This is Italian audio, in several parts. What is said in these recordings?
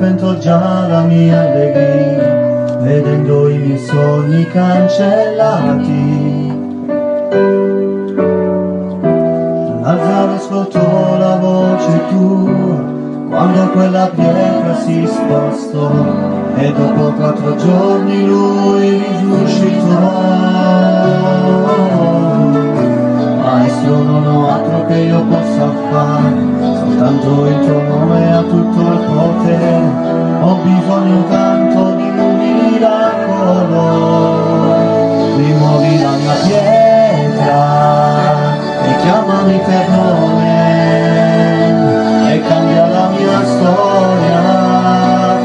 spento già la mia allegria, vedendo i miei sogni cancellati. Lazzaro ascoltò la voce tua, quando quella pietra si spostò, e dopo 4 giorni lui risuscitò. Maestro, non ho altro che io possa fare, soltanto il tuo nome ha tutto il potere. Ho bisogno tanto di un miracolo. Rimuovi la mia pietra e chiamami per nome, e cambia la mia storia,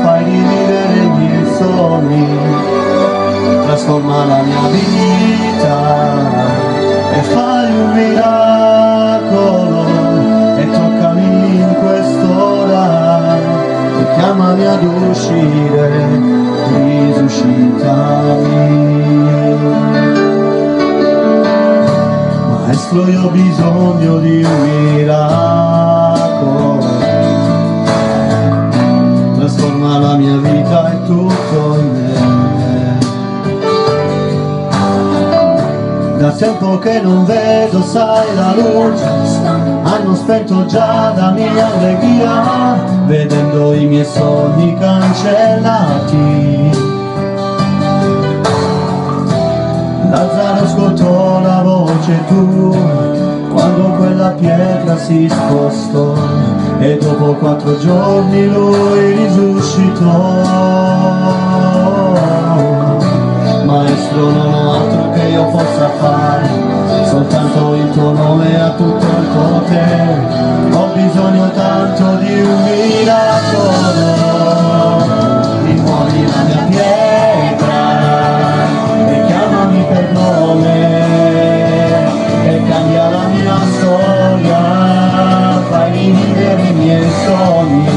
fai rivivere i miei sogni, trasforma la mia vita e fai un miracolo, e toccami in quest'ora, e chiamami ad uscire, risuscitami. Maestro, io ho bisogno di un miracolo, trasforma la mia vita e tutto in me. Da tempo che non vedo, sai, la luce, hanno spento già la mia allegria, vedendo i miei sogni cancellati. Lazzaro ascoltò la voce tua, quando quella pietra si spostò, e dopo 4 giorni lui risuscitò. Maestro, non ho altro che io possa fare, soltanto il tuo nome ha tutto il potere. Ho bisogno tanto di un miracolo. Rimuovi la mia pietra e chiamami per nome, e cambia la mia storia, fai rivivere i miei sogni,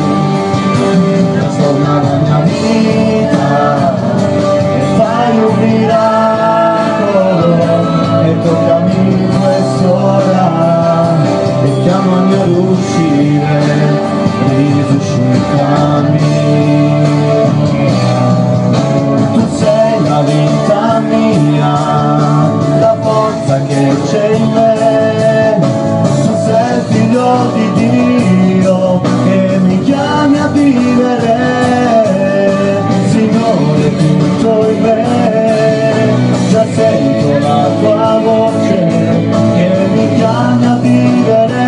trasforma la mia vita e fai un miracolo, e toccami in quest'ora, e chiamami ad uscire, risuscitami. Tu sei la vita mia, la forza che c'è in me, tu sei il figlio di Dio che mi chiami a vivere. Signore, tutto in me, già sento la tua voce che mi chiama a vivere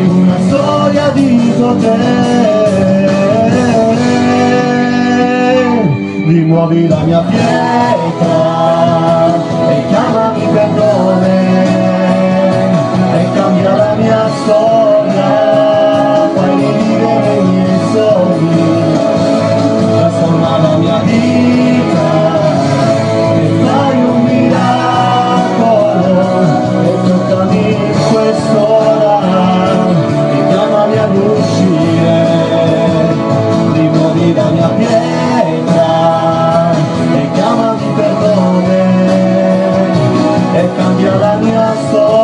una storia di potere. Rimuovi la mia pietra e chiamami per nome, e cambia la mia storia, fai rivivere i miei sogni, trasforma la mia vita e fai un miracolo, e toccami in quest'ora, e chiamami ad uscire. Rimuovi la mia pietra e chiamami per nome, e cambia la mia storia.